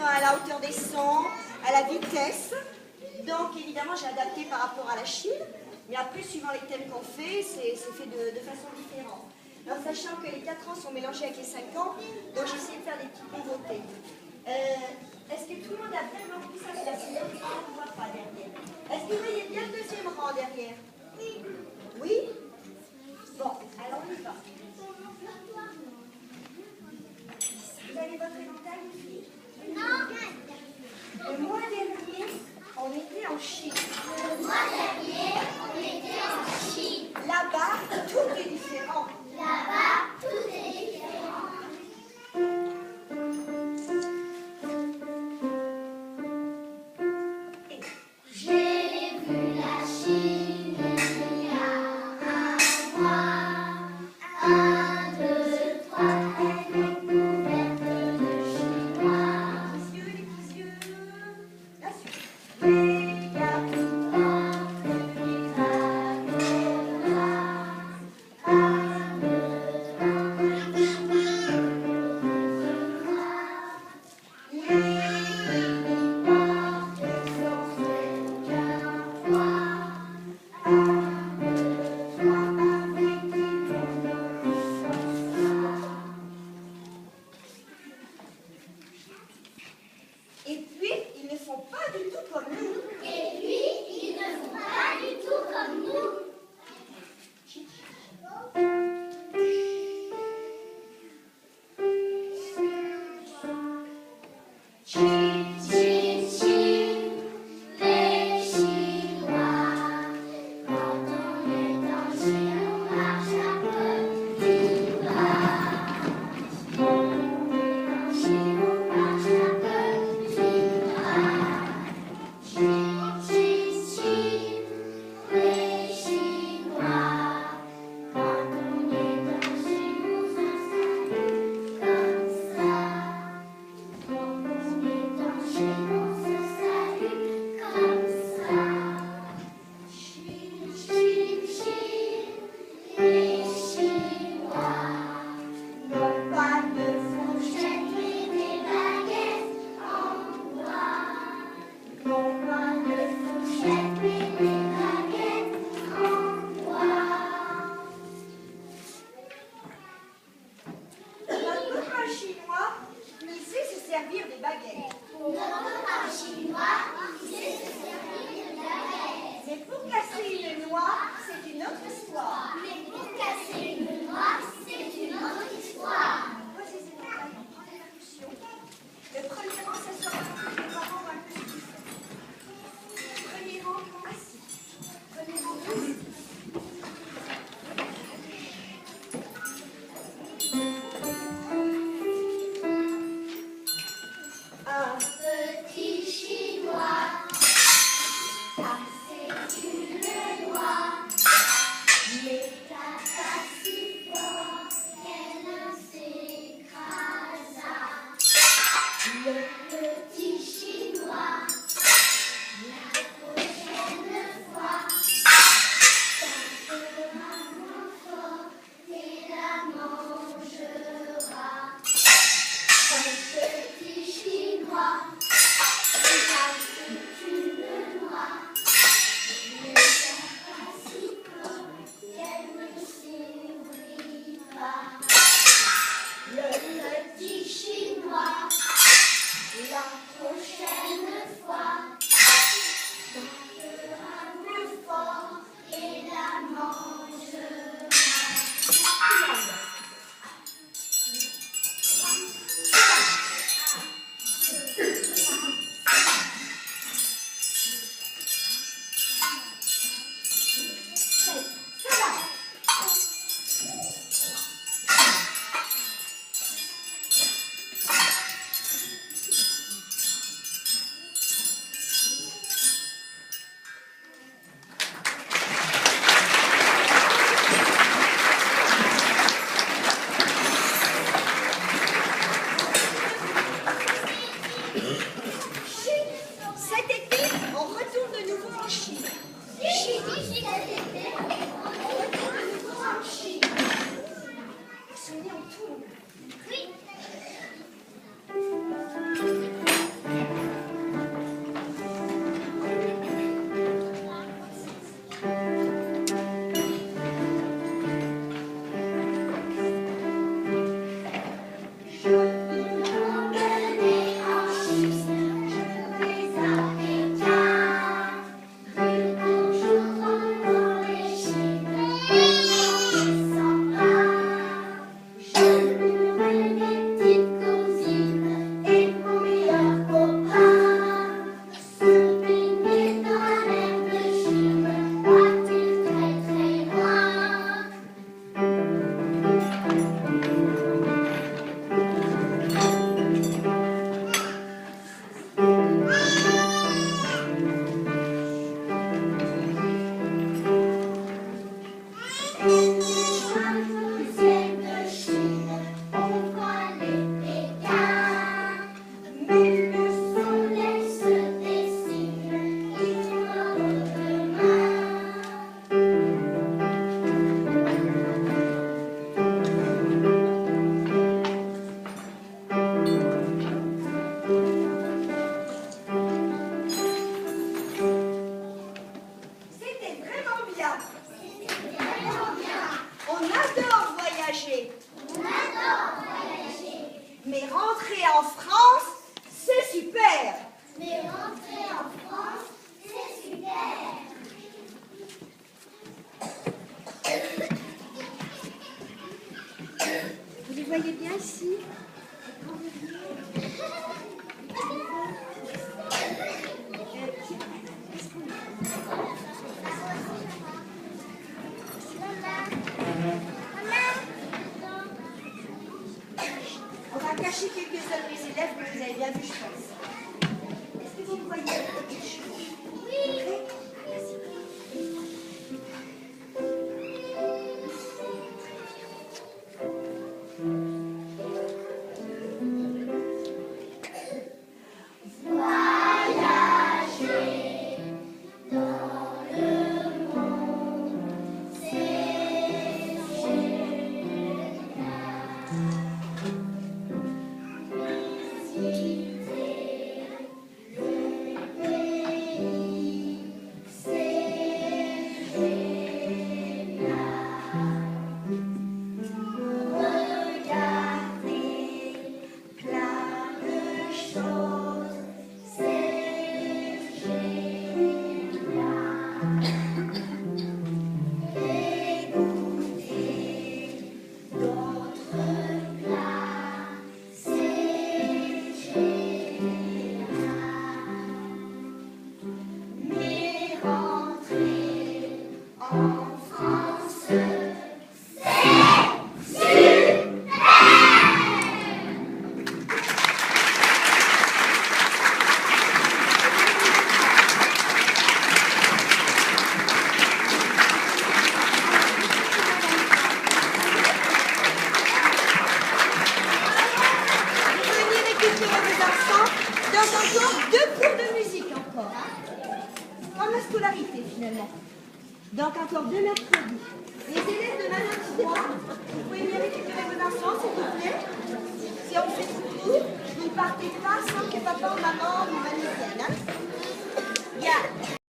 À la hauteur des sons, à la vitesse. Donc évidemment j'ai adapté par rapport à la Chine, mais après suivant les thèmes qu'on fait, c'est fait de façon différente. Alors sachant que les 4 ans sont mélangés avec les 5 ans, donc j'essaie de faire des petites nouveautés. Est-ce que tout le monde a bien compris ça? C'est la couleur, on ne voit pas derrière. Est-ce que vous voyez bien le deuxième rang derrière? Oui. Oui? Bon, alors on y va. Vous avez votre éventail, les filles? Non. Le mois dernier, on était en Chine. Le mois dernier, on était en Chine. Là-bas, tout est différent. Là-bas, tout est différent. J'ai vu la Chine il y a un mois. 1, 2, 3, elle est couverte de chinois. Les yeux. La suite. Regarde tout entre les drapeaux noirs. 1, 2, 3, les portes sont chacun froid. 1, 2, 3, avec qui l'on s'en. Et puis, ils ne font pas du tout comme nous. Et puis, ils ne font pas du tout comme nous. Chine, Chine, Chine, les Chinois. Quand on est en Chine, on marche un petit pas. Quand on est en Chine, on marche un petit pas. Chine, Chine, Chine, les Chinois. Quand on est en Chine, on se salue comme ça. Quand on est en Chine, on se salue comme ça. Chine, Chine, Chine, les Chinois n'ont pas de fourchette mais des baguettes en bois. N'ont pas de fourchette mais des baguettes en bois. Notre repas chinois, il sait se servir des baguettes. Notre repas chinois, il sait se servir des baguettes. Mais pour casser une noix, c'est une autre histoire. Mais pour casser une noix, c'est une autre histoire. Voici ces détails en première allusion. Le premier rang s'assoit à côté des parents un peu ce qu'ils font. Premier rang assis. Premier rang assis. Un petit chinois, ça c'est une loi, mais ta tasse si fort qu'elle s'écrasa. Le petit chinois, la prochaine fois, tapera moins fort et la mangera. Un petit chinois, ça c'est une loi, mais ta tasse si fort qu'elle ne s'ébrit pas. Le petit chinois, la prochaine fois, tapera plus fort et la mangera. Mais rentrer en France, c'est super. Mais rentrer en France, c'est super. Vous les voyez bien ici? On va cacher quelques-uns de mes élèves, mais vous avez bien vu, je pense. Est-ce que vous me voyez quelque chose? Oui. Dans encore 2 cours de musique encore. Comme la scolarité finalement. Donc encore 2 mercredis. Les élèves de Madame 3, vous pouvez venir récupérer vos enfants s'il vous plaît. Si on fait tout, vous ne partez pas sans que papa ou maman vous manipulent. Hein?